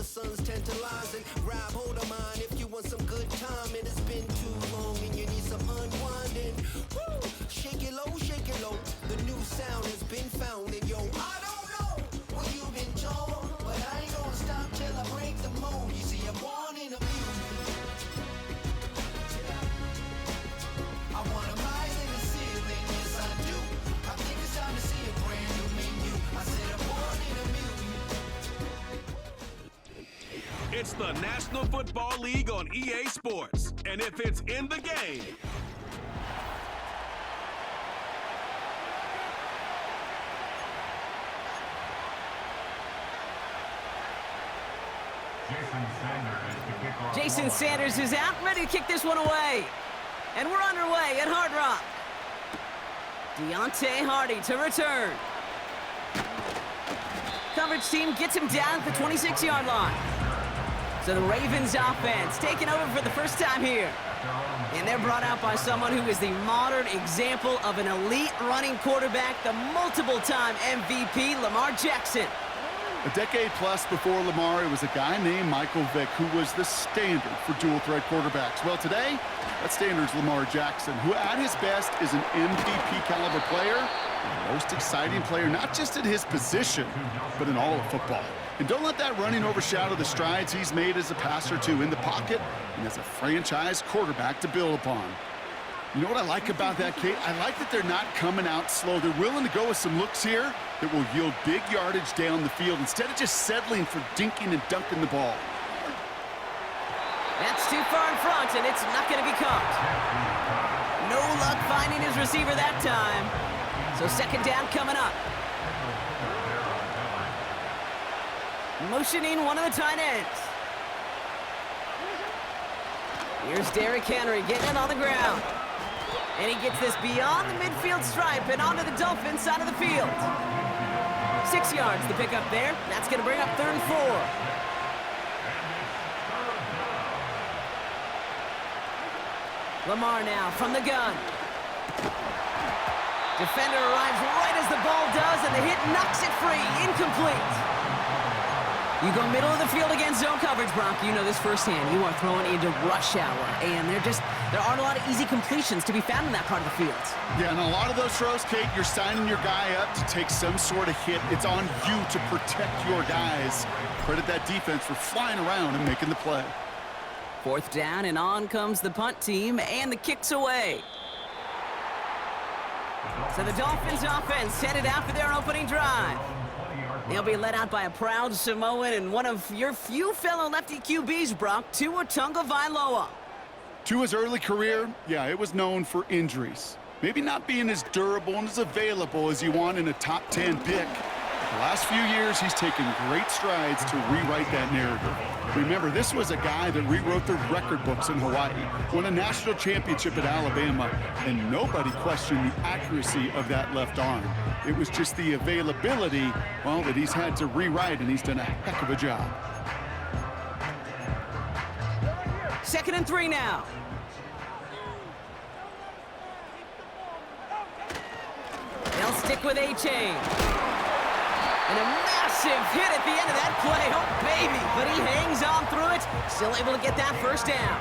the sun's tantalizing. Grab hold of mine if you want some good time. It has been too long and you need some unwinding. Woo! Shake it low, the new sound has been found. And yo, I don't know what you've been told, but I ain't gonna stop till I break the mold. You see, I'm wanting a music. I want a rise in the ceiling, yes I do. I think it's time to see a brand new menu. I said I'm wanting a music. It's the National Football League on EA Sports. And if it's in the game, Jason Sanders is out, ready to kick this one away. And we're underway at Hard Rock. Deontay Hardy to return. Coverage team gets him down at the 26-yard line. So the Ravens offense taking over for the first time here. And they're brought out by someone who is the modern example of an elite running quarterback, the multiple-time MVP, Lamar Jackson. A decade plus before Lamar, it was a guy named Michael Vick who was the standard for dual-threat quarterbacks. Well, today, that standard's Lamar Jackson, who at his best is an MVP-caliber player, the most exciting player, not just in his position, but in all of football. And don't let that running overshadow the strides he's made as a passer, too, in the pocket and as a franchise quarterback to build upon. You know what I like about that, Kate? I like that they're not coming out slow. They're willing to go with some looks here that will yield big yardage down the field instead of just settling for dinking and dunking the ball. That's too far in front, and it's not going to be caught. No luck finding his receiver that time. So second down coming up. Motioning one of the tight ends. Here's Derrick Henry getting it on the ground. And he gets this beyond the midfield stripe and onto the Dolphins side of the field. 6 yards to pick up there. That's going to bring up 3rd and 4. Lamar now from the gun. Defender arrives right as the ball does, and the hit knocks it free. Incomplete. You go middle of the field against zone coverage, Bronk. You know this firsthand. You are throwing into rush hour, and there aren't a lot of easy completions to be found in that part of the field. Yeah, and a lot of those throws, Kate, you're signing your guy up to take some sort of hit. It's on you to protect your guys. Credit that defense for flying around and making the play. 4th down, and on comes the punt team, and the kick's away. So the Dolphins offense headed out for their opening drive. They'll be led out by a proud Samoan and one of your few fellow lefty QBs, Brock, Tua Tagovailoa. Tua's early career, yeah, it was known for injuries. Maybe not being as durable and as available as you want in a top 10 pick. The last few years, he's taken great strides to rewrite that narrative. Remember, this was a guy that rewrote the record books in Hawaii, won a national championship at Alabama, and nobody questioned the accuracy of that left arm. It was just the availability, well, that he's had to rewrite, and he's done a heck of a job. 2nd and 3 now. They'll stick with A-Chain. And a massive hit at the end of that play. Oh, baby. But he hangs on through it. Still able to get that first down.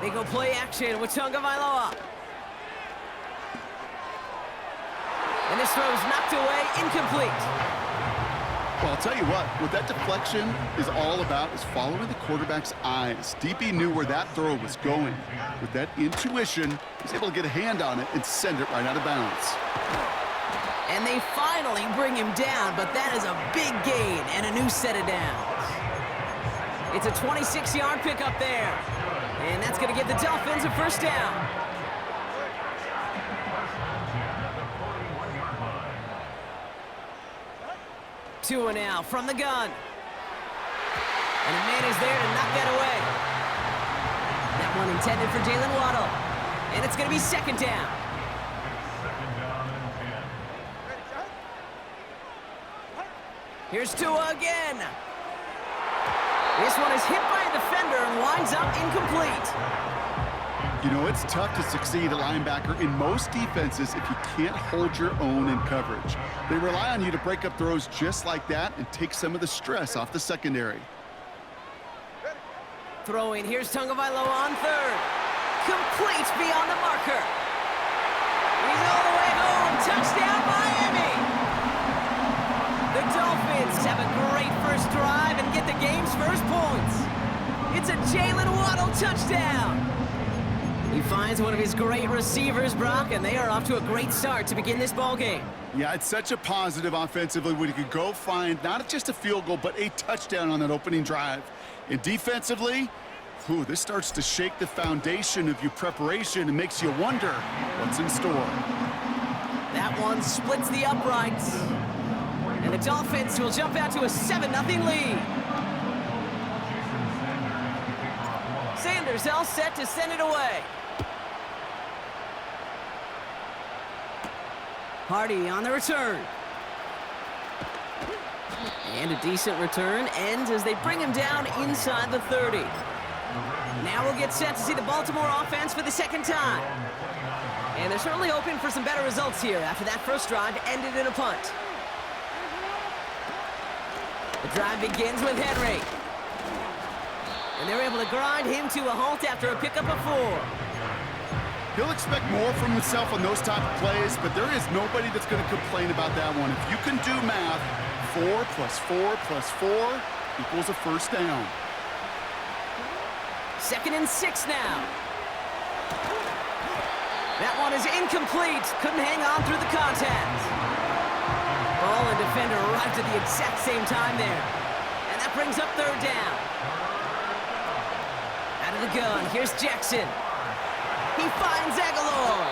They go play action with Tagovailoa. And this throw is knocked away, incomplete. Well, I'll tell you what that deflection is all about is following the quarterback's eyes. DB knew where that throw was going. With that intuition, he's able to get a hand on it and send it right out of bounds. And they finally bring him down, but that is a big gain and a new set of downs. It's a 26-yard pickup there. And that's going to give the Dolphins a first down. Tua now from the gun. And a man is there to knock that away. That one intended for Jalen Waddle. And it's going to be 2nd down. Here's Tua again. This one is hit by a defender and winds up incomplete. You You know, it's tough to succeed at linebacker in most defenses if you can't hold your own in coverage. They rely on you to break up throws just like that and take some of the stress off the secondary. Throwing, here's Tagovailoa on third. Complete beyond the marker. He's all the way home. Touchdown, Miami! The Dolphins have a great first drive and get the game's first points. It's a Jalen Waddle touchdown. He finds one of his great receivers, Brock, and they are off to a great start to begin this ball game. Yeah, it's such a positive offensively when you could go find not just a field goal, but a touchdown on that opening drive. And defensively, this starts to shake the foundation of your preparation and makes you wonder what's in store. That one splits the uprights. And the Dolphins will jump out to a 7-0 lead. Sanders all set to send it away. Hardy on the return. And a decent return ends as they bring him down inside the 30. Now we'll get set to see the Baltimore offense for the second time. And they're certainly hoping for some better results here after that first drive ended in a punt. The drive begins with Henrik. And they're able to grind him to a halt after a pickup of 4. He'll expect more from himself on those type of plays, but there is nobody that's going to complain about that one. If you can do math, 4 + 4 + 4 equals a first down. 2nd and 6 now. That one is incomplete. Couldn't hang on through the contact. Ball and defender arrived at the exact same time there. And that brings up 3rd down. Out of the gun, here's Jackson. He finds Aguilar.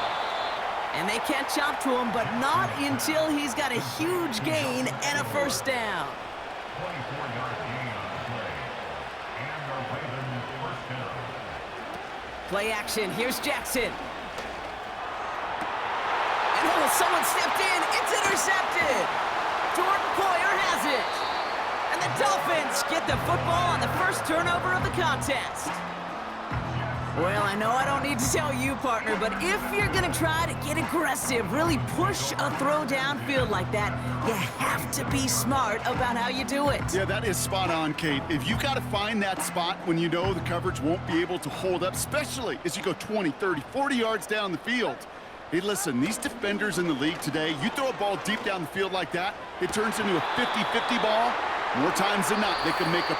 And they catch up to him, but not until he's got a huge gain and a first down. Play action, here's Jackson. And someone stepped in, it's intercepted. Jordan Poyer has it. And the Dolphins get the football on the first turnover of the contest. Well, I know I don't need to tell you, partner, but if you're going to try to get aggressive, really push a throw downfield like that, you have to be smart about how you do it. Yeah, that is spot on, Kate. If you got to find that spot when you know the coverage won't be able to hold up, especially as you go 20, 30, 40 yards down the field. Hey, listen, these defenders in the league today, you throw a ball deep down the field like that, it turns into a 50-50 ball. More times than not, they can make a...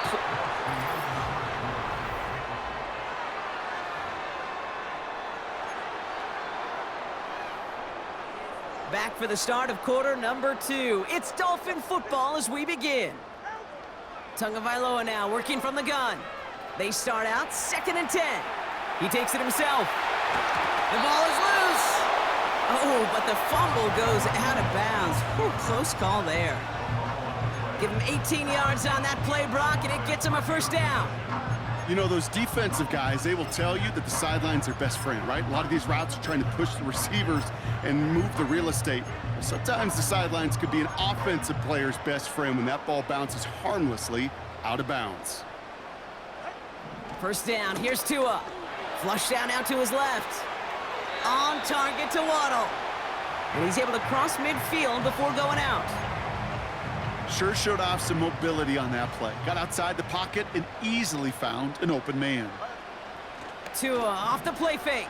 Back for the start of quarter number 2. It's Dolphin football as we begin. Tagovailoa now working from the gun. They start out 2nd and 10. He takes it himself. The ball is loose. Oh, but the fumble goes out of bounds. Whew, close call there. Give him 18 yards on that play, Brock, and it gets him a first down. You know, those defensive guys, they will tell you that the sideline's their best friend, right? A lot of these routes are trying to push the receivers and move the real estate. Sometimes the sidelines could be an offensive player's best friend when that ball bounces harmlessly out of bounds. First down, here's Tua. Flush down out to his left. On target to Waddle. And he's able to cross midfield before going out. Sure showed off some mobility on that play. Got outside the pocket and easily found an open man. Tua off the play fake.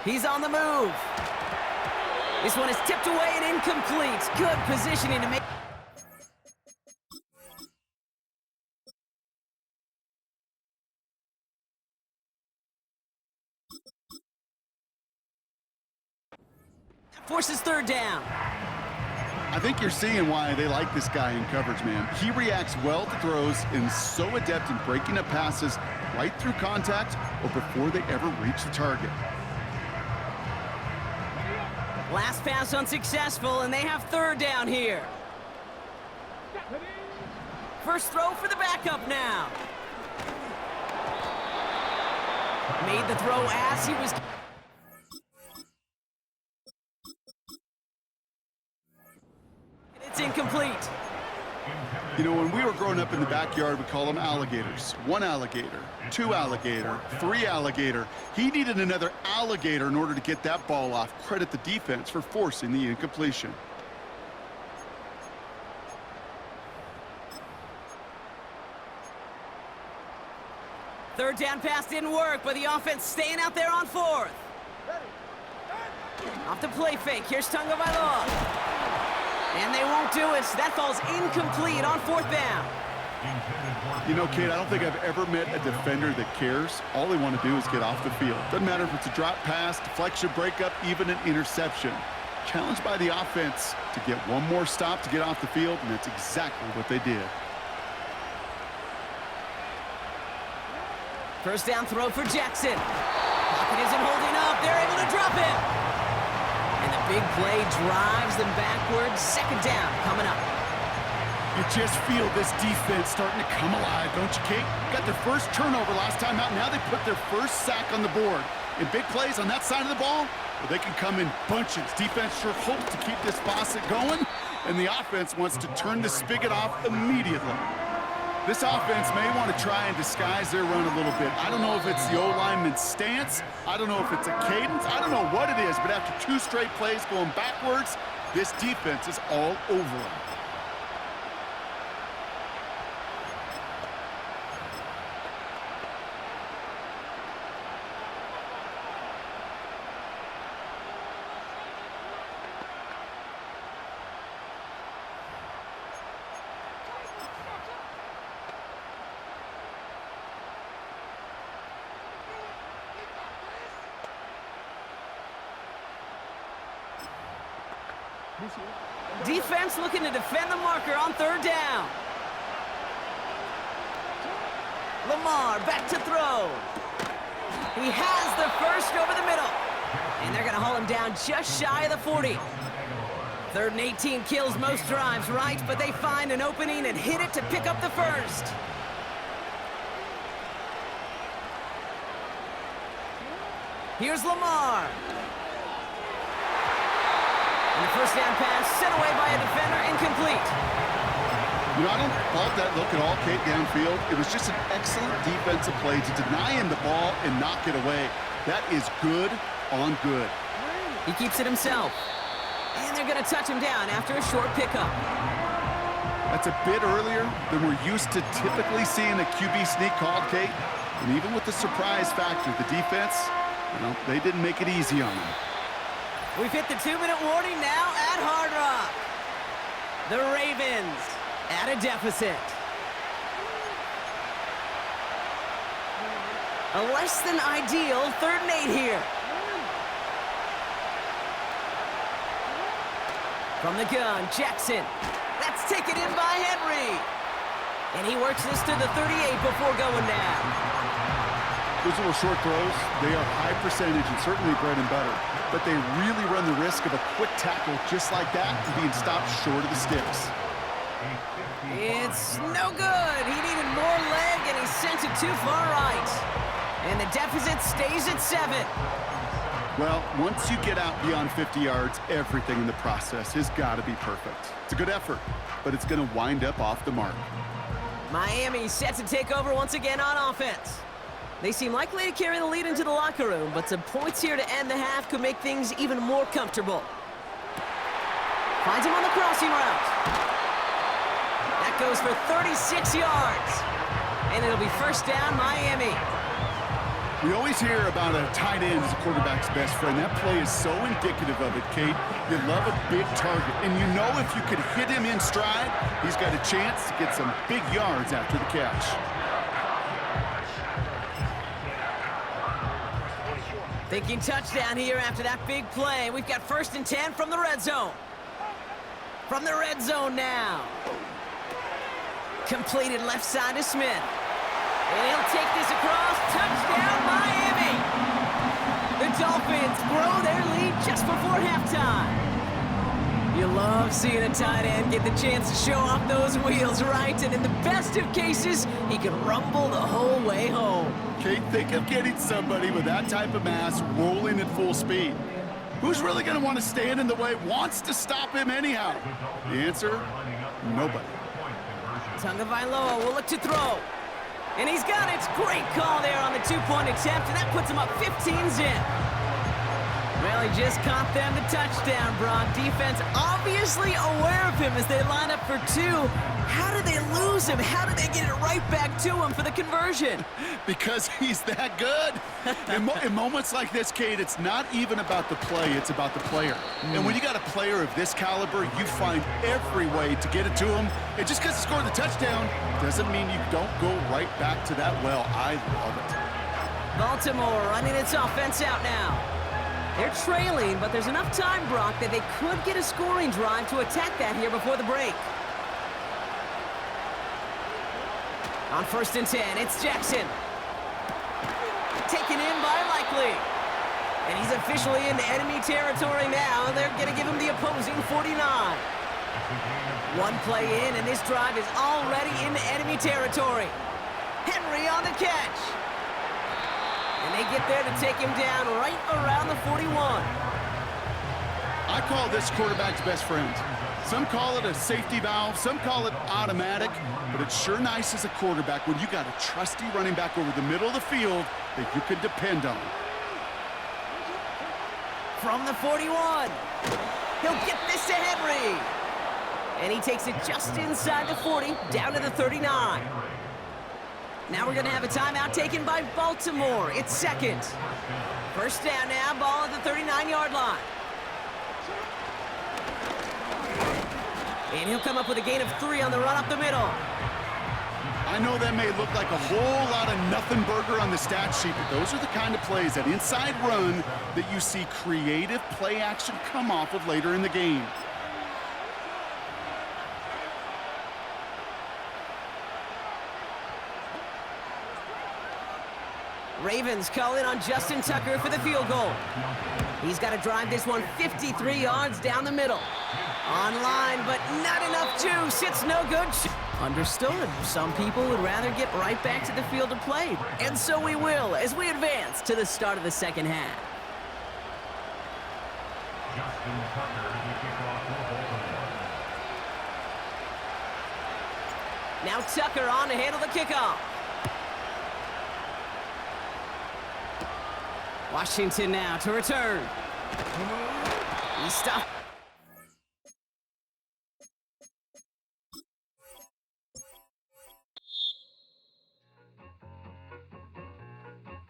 He's on the move. This one is tipped away and incomplete. Good positioning to make... Forces 3rd down. I think you're seeing why they like this guy in coverage, man. He reacts well to throws and is so adept in breaking up passes right through contact or before they ever reach the target. Last pass unsuccessful, and they have 3rd down here. First throw for the backup now. Made the throw as he was... It's incomplete. You know, when we were growing up in the backyard, we call them alligators. 1 alligator, 2 alligator, 3 alligator. He needed another alligator in order to get that ball off. Credit the defense for forcing the incompletion. Third down pass didn't work, but the offense staying out there on 4th. Off the play fake. Here's Tagovailoa. And they won't do it. That fall's incomplete on 4th down. You know, Kate, I don't think I've ever met a defender that cares. All they want to do is get off the field. Doesn't matter if it's a drop pass, deflection, breakup, even an interception. Challenged by the offense to get one more stop to get off the field, and that's exactly what they did. First down throw for Jackson. Pocket isn't holding up. They're able to drop it. And the big play drives them backwards. Second down coming up. You just feel this defense starting to come alive, don't you, Kate? Got their first turnover last time out. Now they put their first sack on the board. In big plays on that side of the ball, well, they can come in bunches. Defense sure hopes to keep this faucet going, and the offense wants to turn the spigot off immediately. This offense may want to try and disguise their run a little bit. I don't know if it's the O-lineman's stance. I don't know if it's a cadence. I don't know what it is, but after 2 straight plays going backwards, this defense is all over them. Defense looking to defend the marker on 3rd down. Lamar back to throw. He has the first over the middle. And they're going to haul him down just shy of the 40. 3rd and 18 kills most drives, right? But they find an opening and hit it to pick up the first. Here's Lamar. And the first down pass sent away by a defender, incomplete. You know, I don't fault that look at all, Kate, downfield. It was just an excellent defensive play to deny him the ball and knock it away. That is good on good. He keeps it himself. And they're going to touch him down after a short pickup. That's a bit earlier than we're used to typically seeing a QB sneak called, Kate. And even with the surprise factor, the defense, you know, they didn't make it easy on them. We've hit the 2-minute warning now at Hard Rock. The Ravens at a deficit. A less than ideal 3rd and 8 here. From the gun, Jackson. That's taken in by Henry. And he works this to the 38 before going down. Those little short throws, they are high percentage and certainly bread and butter. But they really run the risk of a quick tackle just like that and being stopped short of the sticks. It's no good. He needed more leg, and he sent it too far right. And the deficit stays at 7. Well, once you get out beyond 50 yards, everything in the process has got to be perfect. It's a good effort, but it's going to wind up off the mark. Miami set to take over once again on offense. They seem likely to carry the lead into the locker room, but some points here to end the half could make things even more comfortable. Finds him on the crossing route. That goes for 36 yards. And it'll be first down, Miami. We always hear about a tight end as a quarterback's best friend. That play is so indicative of it, Kate. You love a big target, and you know if you could hit him in stride, he's got a chance to get some big yards after the catch. Thinking touchdown here after that big play. We've got 1st and 10 from the red zone. From the red zone now. Completed left side to Smith. And he'll take this across. Touchdown, Miami! The Dolphins grow their lead just before halftime. You love seeing a tight end get the chance to show off those wheels, right? And in the best of cases, he can rumble the whole way home. Kate, think of getting somebody with that type of mass rolling at full speed. Who's really going to want to stand in the way, wants to stop him anyhow? The answer, nobody. Tagovailoa will look to throw. And he's got it. Great call there on the two-point attempt, and that puts him up 15 zip. Well, he just caught them the touchdown, Brock. Defense obviously aware of him as they line up for two. How did they lose him? How did they get it right back to him for the conversion? Because he's that good. In moments like this, Kate, it's not even about the play, it's about the player. And when you got a player of this caliber, you find every way to get it to him. And just because he scored the touchdown doesn't mean you don't go right back to that well. I love it. Baltimore running its offense out now. They're trailing, but there's enough time, Brock, that they could get a scoring drive to attack that here before the break. On 1st and 10, it's Jackson. Taken in by Likely. And he's officially into enemy territory now. They're going to give him the opposing 49. One play in, and this drive is already into enemy territory. Henry on the catch. And they get there to take him down right around the 41. I call this quarterback's best friend. Some call it a safety valve, some call it automatic, but it's sure nice as a quarterback when you got a trusty running back over the middle of the field that you can depend on. From the 41, he'll get this to Henry. And he takes it just inside the 40, down to the 39. Now we're going to have a timeout taken by Baltimore. It's second. First down now, ball at the 39-yard line. And he'll come up with a gain of 3 on the run up the middle. I know that may look like a whole lot of nothing burger on the stat sheet, but those are the kind of plays, that inside run, that you see creative play action come off of later in the game. Ravens call in on Justin Tucker for the field goal. He's got to drive this one 53 yards down the middle. Online, but not enough juice. It's no good. Understood. Some people would rather get right back to the field to play. And so we will as we advance to the start of the second half. Justin Tucker, the kickoff for Baltimore. Now Tucker on to handle the kickoff. Washington now to return. He stopped.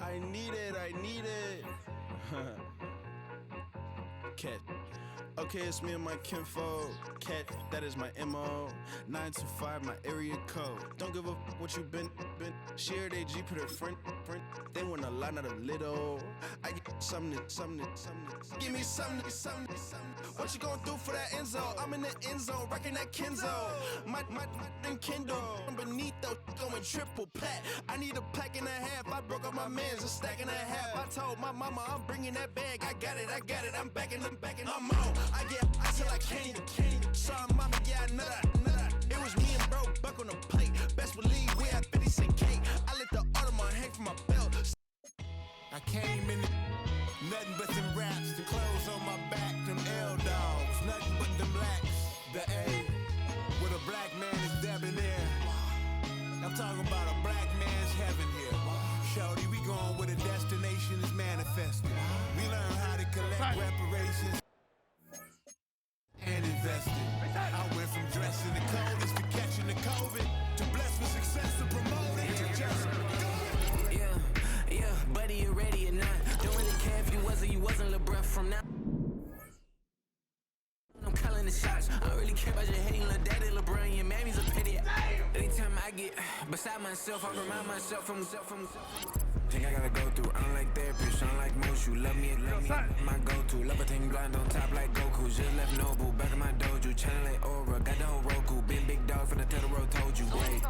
I need it. Catch. Okay, it's me and my kinfolk. Cat, that is my MO. 925, my area code. Don't give a what you been. Share they G, put her friend. They want a lot, not a little. I get something. Give me something. What you gonna do for that end zone? I'm in the end zone, rocking that Kenzo. My Kindle. I'm beneath though, going triple plat. I need a pack and a half. I broke up my mans, a stack and a half. I told my mama I'm bringing that bag. I got it. I'm backing, I'm on. I get ice till I can't. Sorry, mama, yeah, I know that. It was me and bro, buck on the plate. Best believe we had 50 cent cake. I let the Audemars hang from my belt. I came in nothing but them raps, the clothes on my back, them L-dogs, nothing but them blacks. The A, with a black man is debonair. I'm talking about a black man's heaven here. Shorty, we going where the destination is manifested. We learn how to collect reparations and invested. I went from dressing the coldest to catching the COVID, to blessed with success to promote it, to just do it. Yeah, buddy, you ready or not? Don't really care if you was or you wasn't LeBron from now. I'm calling the shots. I don't really care about your hating little daddy, LeBron. Your mammy's a pity. Anytime I get beside myself, I remind myself from think I gotta go through. I don't like therapists, I don't like most. You love me, my go-to. Levitating blind on top like Goku. Just left Noble, back in my dojo. Channel like Aura, got the whole Roku. Big dog from the Tether Road told you. Wait,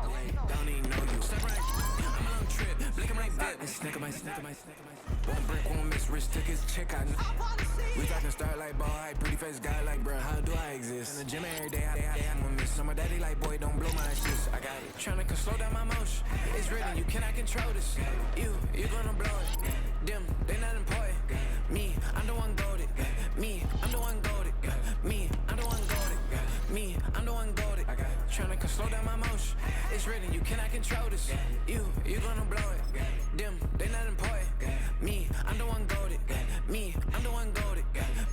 don't even know you. Step right, I'm on a trip, blinking my dip. Snicker my. One brick, one miss, Rich took his check, I know. We talking start like ball, hype, pretty face guy like, bruh, how do I exist? In the gym every day, I'm a miss. My daddy like, boy, don't blow my shit. I got it. Tryna slow down my motion. It's written, you cannot control this. You gonna blow it. Them, they not important. Me, I'm the one goaded. Me, I'm the one goaded. Me, I'm the one goaded. Me, I'm the one goaded. Tryna slow down my motion. written, you cannot control this. You gonna blow it. Them, they not important. Me, I'm the one goaded. Me, I'm the one goaded.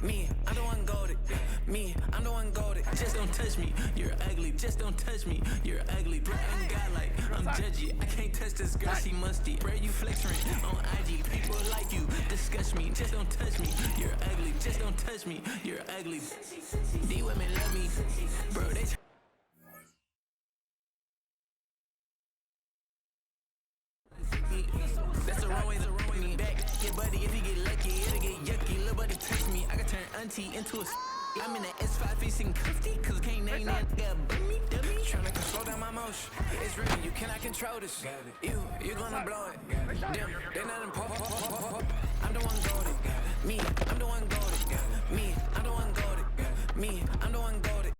Me, I'm the one goaded. Me, I'm the one goaded. Just don't touch me, you're ugly. Just don't touch me, you're ugly. Bro, I'm godlike, I'm judgy. I can't touch this girl, she musty. Bro, you flexing on IG. People like you, disgust me. Just don't touch me, you're ugly. Just don't touch me, you're ugly. These women love me, bro, they that's the wrong way to me. Back your buddy, if you get lucky, it'll get yucky. Little buddy touch me, I can turn auntie into a I'm in the S5 facing comfy, cause can't name that dummy. Tryna slow down my motion. It's written, you cannot control this. You gonna blow it. Them, they not important. I'm the one goaded. Me, I'm the one goaded. Me, I'm the one goaded. Me, I'm the one goaded.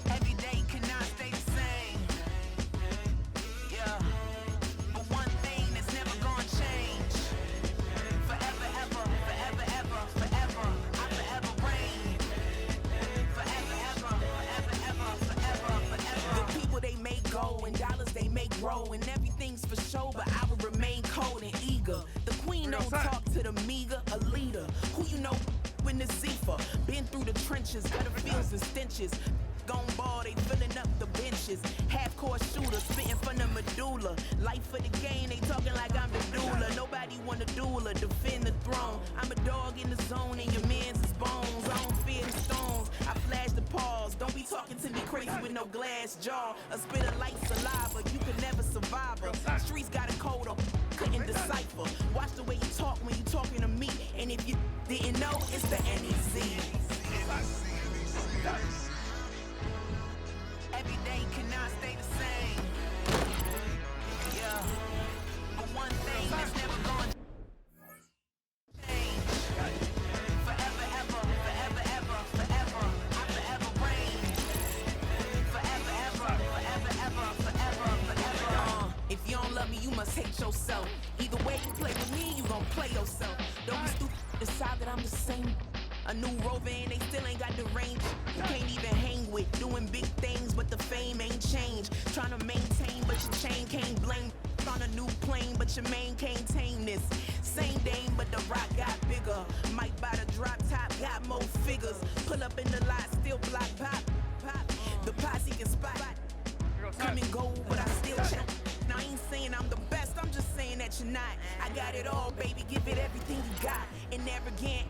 Every day cannot stay the same. Yeah. But one thing that's never gonna change. Forever, ever, forever, ever, forever. I forever reign. Forever, ever, forever, ever, forever, forever. The people they make go and dollars they make grow and everything's for show, but I will remain cold and eager. The queen don't talk to the meager, a leader. Who you know in the Zephyr? Been through the trenches, gutter fields and stenches. Gone ball, they filling up the benches. Half-court shooter, spitting from the medulla. Life for the game, they talking like I'm the doula. Nobody want a doula, defend the throne. I'm a dog in the zone and your man's is bones. I don't fear the stones, I flash the paws. Don't be talking to me crazy with no glass jaw. A spit of light saliva, you can never survive her. Streets got a code up, couldn't decipher. Watch the way you talk when you talking to me. And if you didn't know, it's the NEZ. Every day cannot stay the same. Yeah. But one thing that's never gonna change. Forever, ever, forever, ever, forever. I forever reign. Forever, ever, forever, ever, forever, forever. If you don't love me, you must hate yourself. Either way you play with me, you gon' play yourself. Don't be stupid, decide that I'm the same. A new rover and they still ain't got the range. You can't even hang with, doing big things, but the fame ain't changed. Trying to maintain, but your chain can't blame. On a new plane, but your main can't tame this. Same dame, but the rock got bigger. Might buy the drop top, got more figures. Pull up in the lot, still block pop. The posse can spot. Come and go, but I still check. Now I ain't saying I'm the best, I'm just saying that you're not. I got it all, baby, give it everything you got. And arrogant.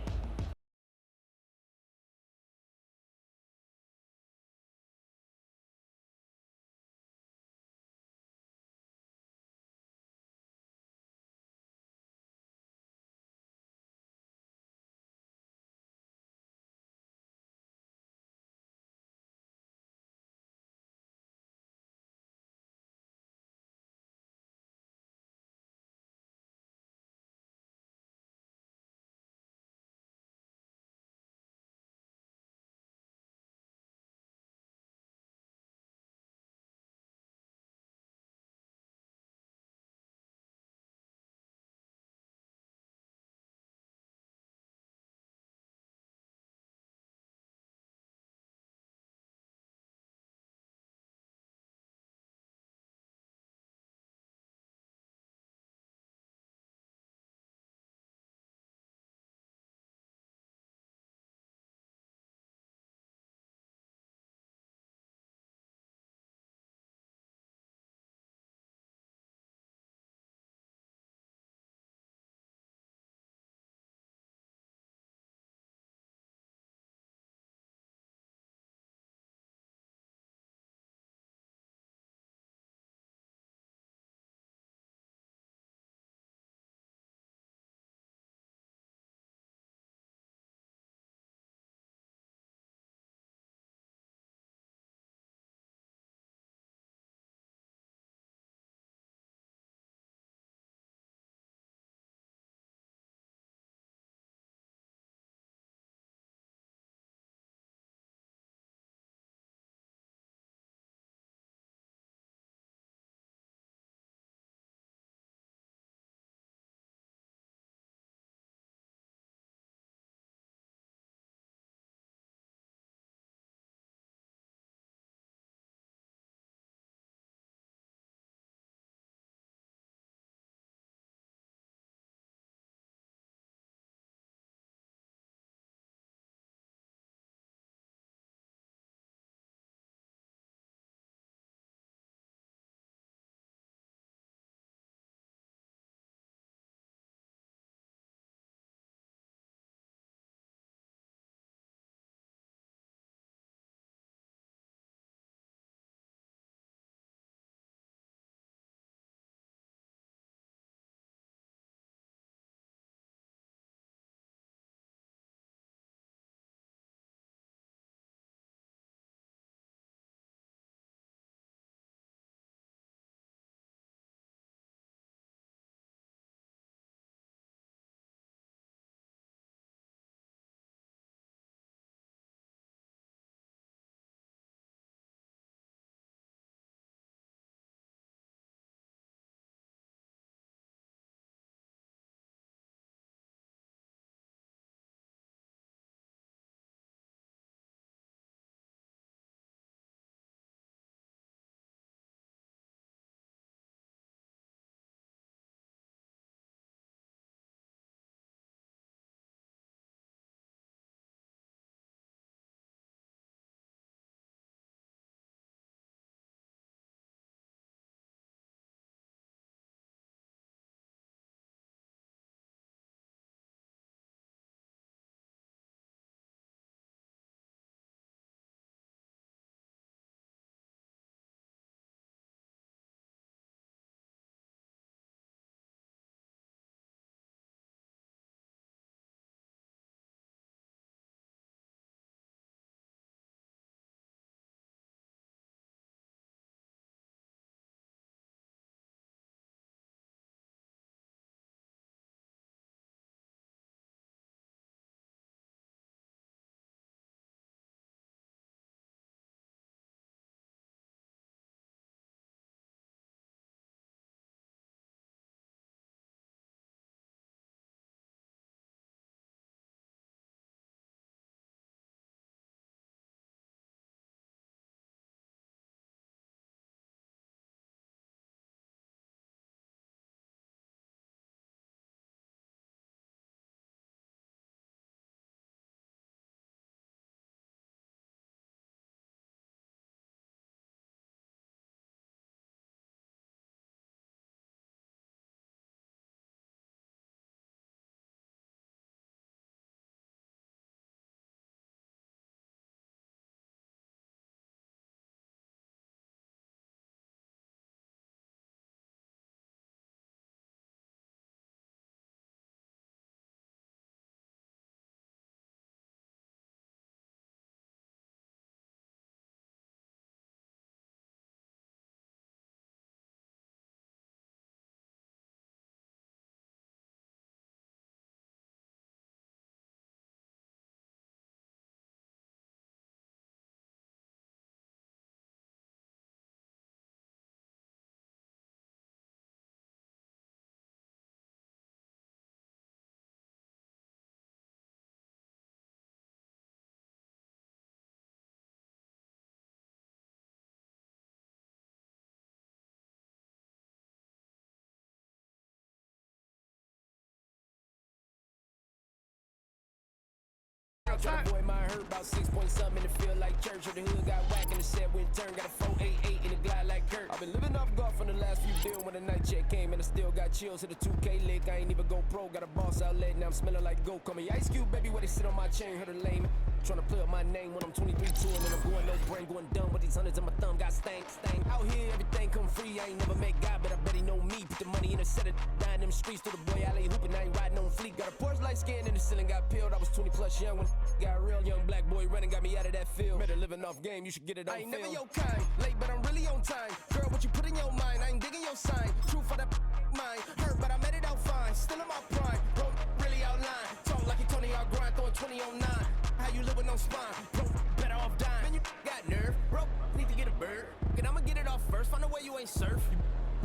Try to avoid my hurt about 6 point something in the field like church. Or the hood got whack in the set when turn. Got a 488 in the glide like Kurt. I've been living off golf on the last few deals. When the night check came and I still got chills. Hit a 2K lick, I ain't even go pro. Got a boss outlet, now I'm smelling like goat. Call me Ice Cube, baby, where they sit on my chain. Heard a lame tryna play up my name when I'm 23 touring and I'm going no brain, going dumb with these hundreds on my thumb. Got stank. Out here, everything come free. I ain't never met God, but I bet he know me. Put the money in a set of down them streets to the boy alley hooping. I ain't riding on fleek. Got a Porsche light skin in the ceiling, got peeled. I was 20 plus young when got real. Young black boy running, got me out of that field. Better living off game, you should get it on. I ain't never your kind, late but I'm really on time. Girl, what you put in your mind, I ain't digging your sign. True for that mine, hurt but I made it out fine. Still in my prime, bro, really outline. Talk like you Tony, I'll grind, throwing 20 on 9. How you live with no spine, bro, better off dying. Man, you got nerve, bro, need to get a bird. And I'ma get it off first, find a way you ain't surf.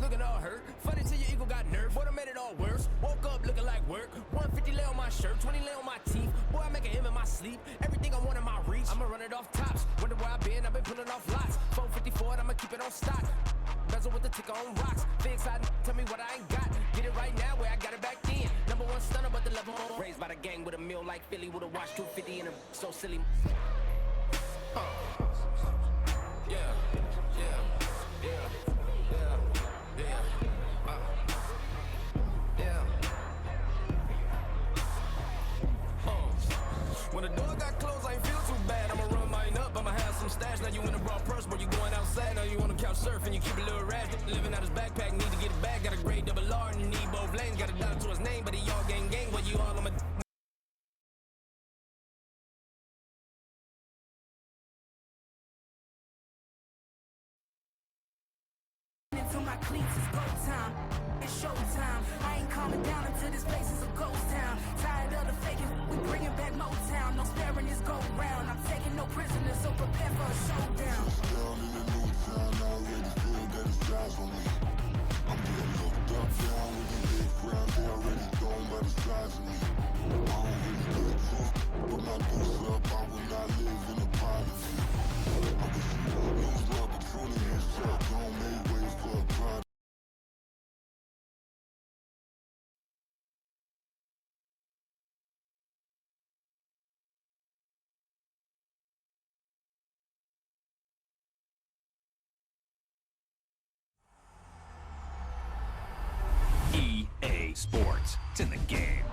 Looking all hurt, funny till your ego got nerve. Boy, I made it all worse, woke up looking like work. 150 lay on my shirt, 20 lay on my teeth. Boy, I make an M in my sleep, everything I want in my reach. I'ma run it off tops, wonder where I've been pulling off lots. 454, I'ma keep it on stock. Bezel with the ticker on rocks. Fix I tell me what I ain't got. Get it right now where I got it back then. Number one stunner, but the level more. Raised by the gang with a meal like Philly with a watch 250 and a so silly. Yeah, yeah, yeah, yeah, yeah, yeah. When the door got closed, I ain't feel too bad. I'ma run mine up, I'ma have some stash. Now you in a broad purse, but you going outside. Now you on the couch surfing, you keep a little rash. Living out his backpack, need to get it back. Got a grade double R and you need both lanes. Got a dollar to his name, but he all gang, well you all on my until my cleats is go time. It's showtime. I ain't calming down until this place is a ghost town. Tired of the faking, we bringing back Motown. No sparing this go round. I'm taking no prisoners, so prepare for a showdown. Down in the new town, already feel that it's eyes on me. I'm getting looked up down with the big crowd. They already gone by the size of me. I don't really good talk, but my deuce up, I will not live in a poverty. I wish you lose the opportunity and shut down, made ways for a product. EA Sports. It's in the game.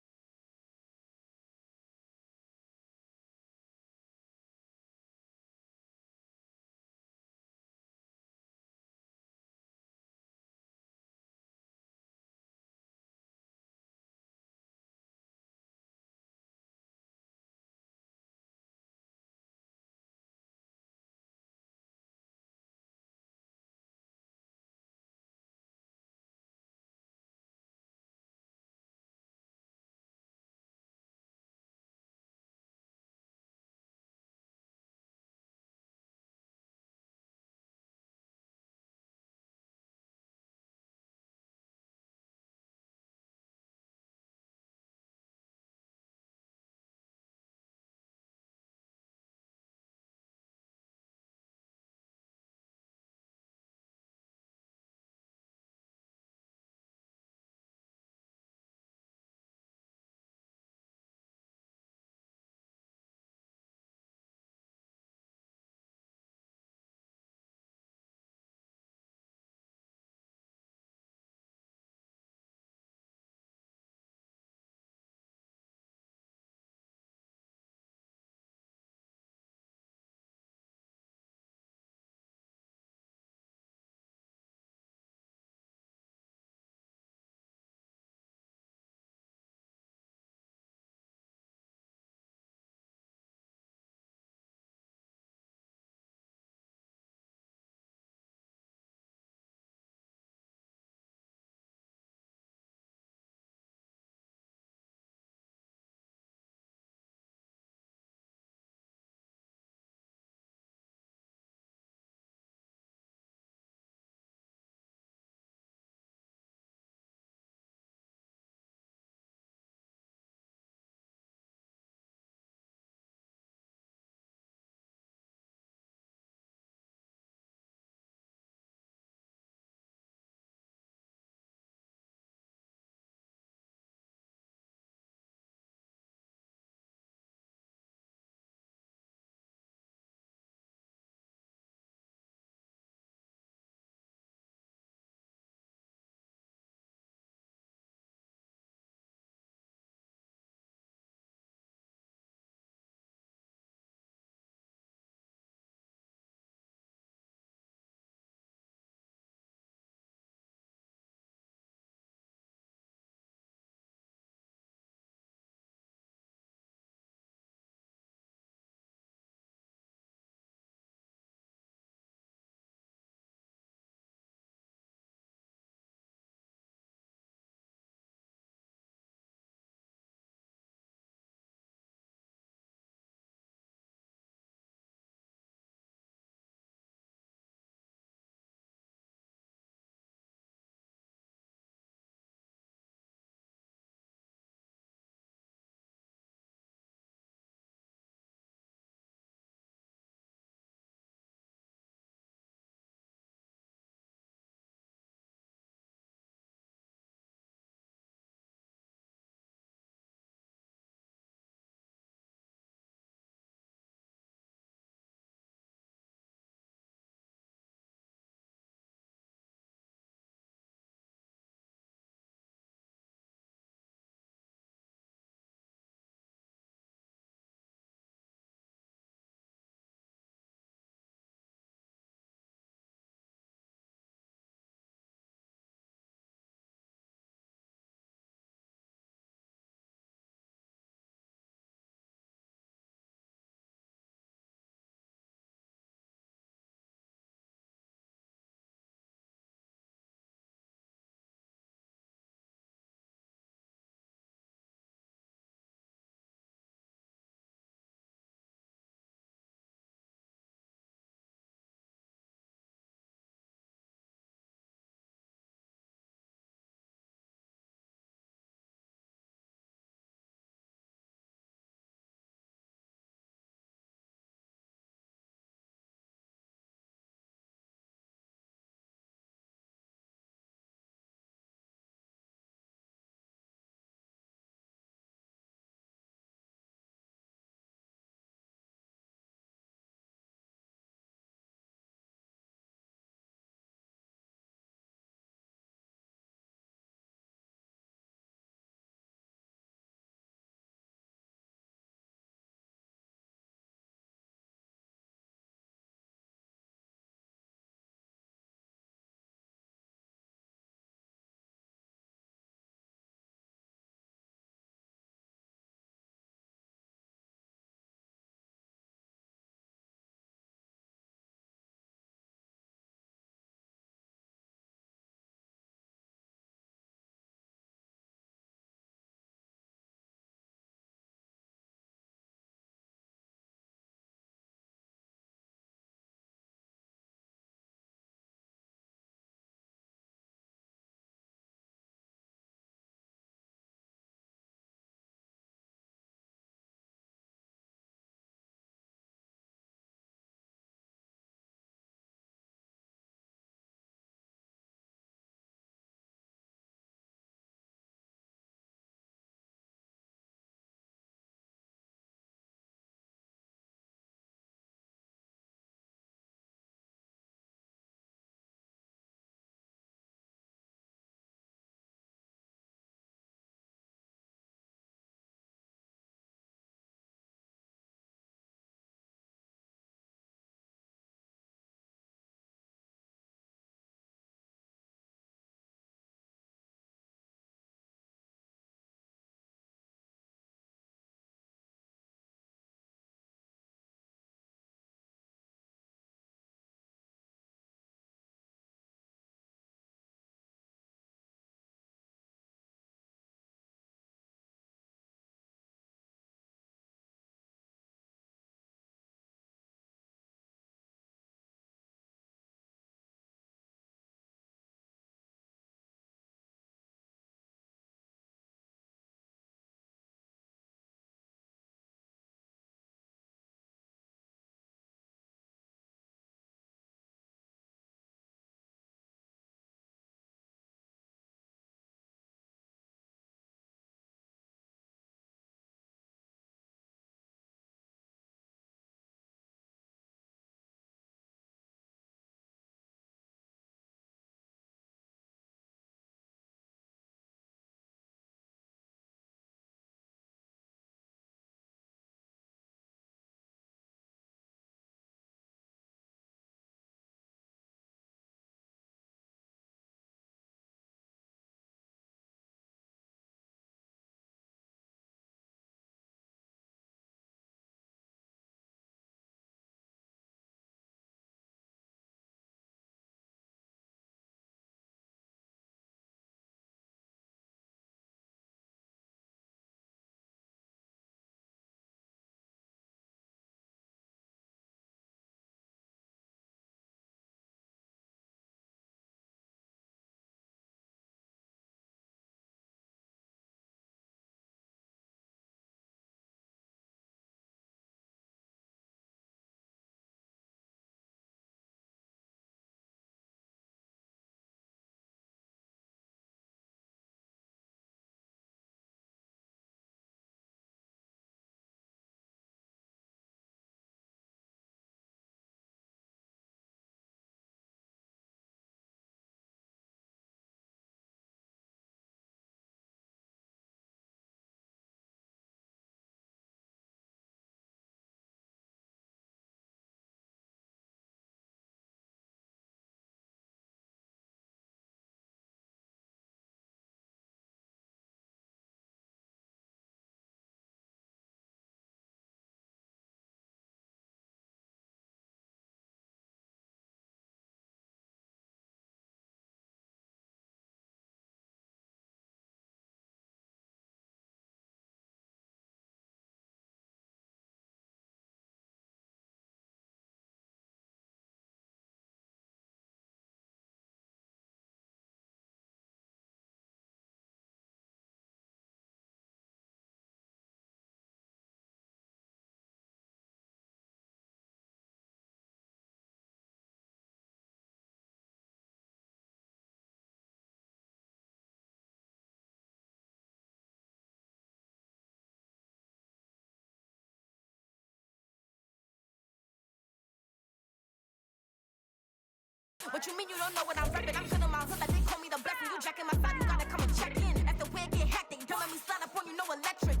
What you mean you don't know what I'm rapping? I'm good in my hood like they call me the blessing. You jacking my side, you gotta come and check in. That's the way it get hectic. Don't let me slide up on you, no electric.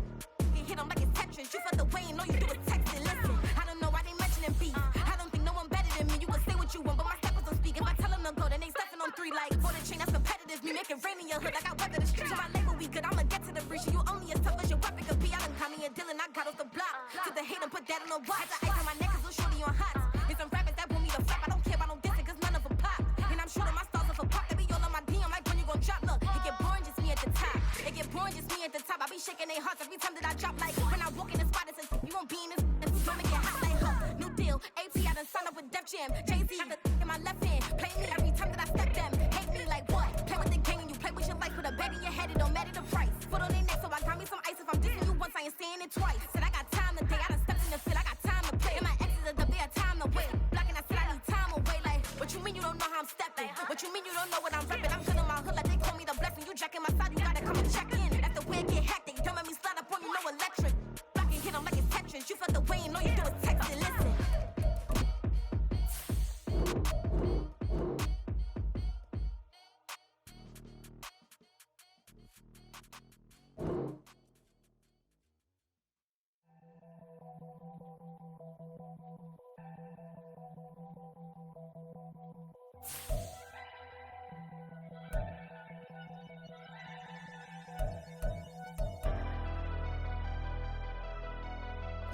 You hit them like it's Tetris. You felt the way and all you do is text it. Listen, I don't know why they mentioning beef. I don't think no one better than me. You can say what you want, but my steppers don't speak. If I tell them to go, then they stepping on 3 like for the chain. That's competitive. Me make it rain in your hood like I weather the street. So my label we good. I'ma get to the breach. You only as tough as your weapon could be. I done caught me a Dylan. I got off the block. Took the hate and put that on the watch. The ice on my neck is a shorty on hot. It's some rappers that want me to flap. I don't care about no dissing, cause none of them pop. And I'm shooting my stars off a pop. They be all on my DM like when you gon' drop. Look, it get boring, just me at the top. It get boring, just me at the top. I be shaking their hearts every time that I drop. Like when I walk in the spot, it says you won't be in this. Don't make it hot like huh. New deal, AT, I done signed up with Def Jam. Jay-Z, got the in my left hand. Play me every time that I step them. Hate me like what? Play with the game and you play with your life. Put a bet in your head, it don't matter the price. Foot on their neck, so I got me some ice. If I'm dissing you once, I ain't saying it twice. Said I got time today, I done stepped in the field, I got time to play. And my exes are up there, time to wait. Blocking, I said I need time away. Like, what you mean you don't know how I'm stepping? What you mean you don't know what I'm rapping? I'm good in my hood like they call me the blessing. You jacking my side, you gotta come and check in. That's the way it get hectic. Don't let me slide up on you, no electric. Blocking, hit them like it's Tetris. You felt the way and all you do is text it. Listen.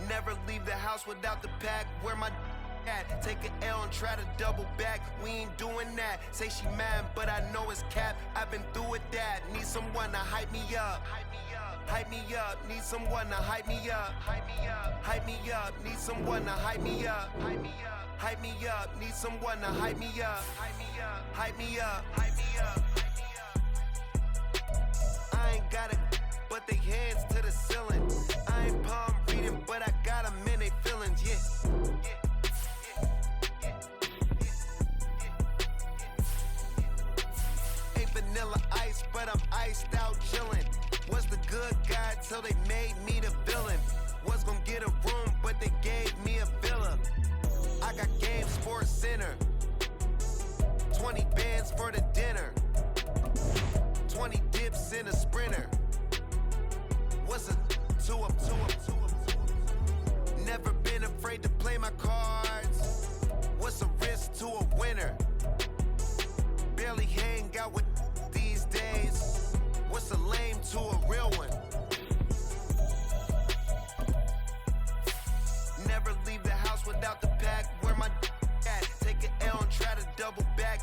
Never leave the house without the pack. Where my at? Take an L and try to double back. We ain't doing that. Say she mad, but I know it's cap. I've been through with that. Need someone to hype me up. Hype me up. Need someone to hype me up. Hype me up. Need someone to hype me up. Hype me up. Need someone to hype me up. Hype me up. I ain't got it, but they hands to the ceiling. I ain't palm reading, but I got them in they feelings, yeah. Ain't vanilla ice, but I'm iced out chillin'. Was the good guy till they made me the villain. Was gonna get a room, but they gave me a villa. I got game Sports Center. 20 bands for the dinner. 20 dips in a sprinter. What's a two up? Never been afraid to play my cards. What's a risk to a winner? Barely hang out with these days. What's a lame to a real one? Never leave the house without the pack. Where my at? Take an L and try to double back.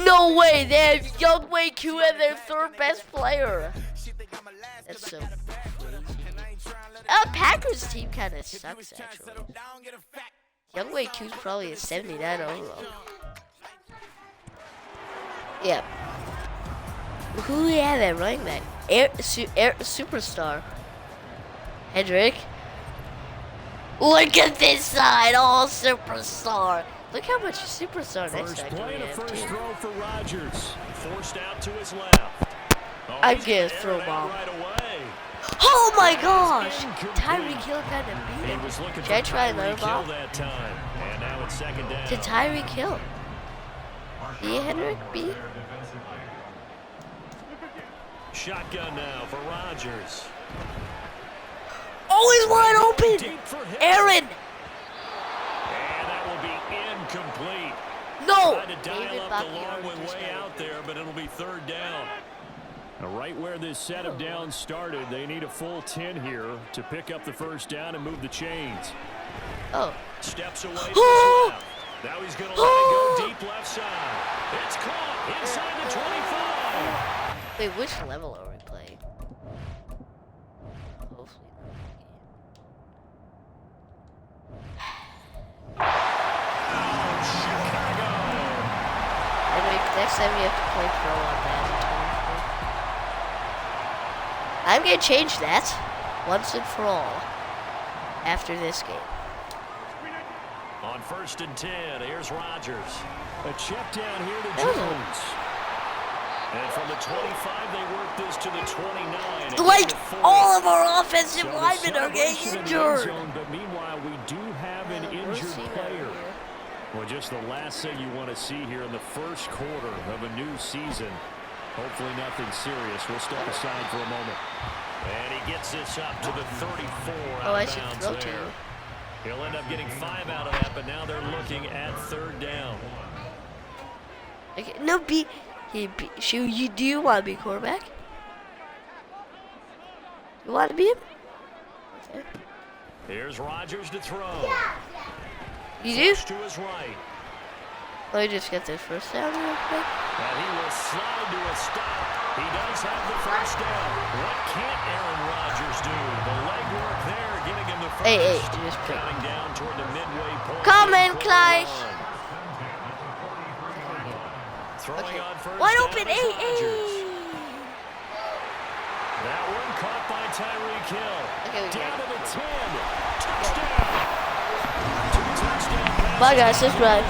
No way, they have Young Wei Koo as their third best player. That's so crazy. Packers team kind of sucks, actually. Young Wei Koo's probably a 79 overall. Yeah. Who do we have at running back? Superstar. Henrik. Look at this side, all superstar. Look how much superstar next time we have too. First throw for Rodgers. Forced out to his left. I'm gonna throw ball. Oh my gosh! Tyreek Hill kind of beat him. Should I try another ball? To Tyreek Hill. B. Henrik, B. Shotgun now for Rodgers. Oh, he's wide open! Aaron! And that will be incomplete. No! Trying to dial up the long way out there, but it'll be third down. Now, right where this set of downs started, they need a full 10 here to pick up the first down and move the chains. Oh. Steps away to his left. Now he's going to let it go deep left side. It's caught inside the 25. Wait, which level are we playing? Hopefully Chicago. Anyway, next time you have to play pro on Madden 24. I'm gonna change that once and for all after this game. On 1st and 10, here's Rodgers. A check down here to Jones. And from the 25, they work this to the 29. Like, all of our offensive linemen are getting injured. But meanwhile, we do have an injured player. Well, just the last thing you want to see here in the first quarter of a new season. Hopefully nothing serious. We'll step aside for a moment. And he gets this up to the 34 out of bounds there. He'll end up getting 5 out of that, but now they're looking at third down. Okay, no, do you want to be quarterback? You want to be him? Okay. Here's Rodgers to throw. You do? To his right. Let me just get this first down real quick. And he will slide to a stop. He does have the first down. What can't Aaron Rodgers do? The legwork there, getting him the first. Hey, just pick. Counting down toward the midway point. Come in, Clay. Throwing on first wide down open, is hey. That one caught by Tyreek Hill. Okay, down to the 10. Touchdown. 2 touchdown passes. Bye, guys. Subscribe.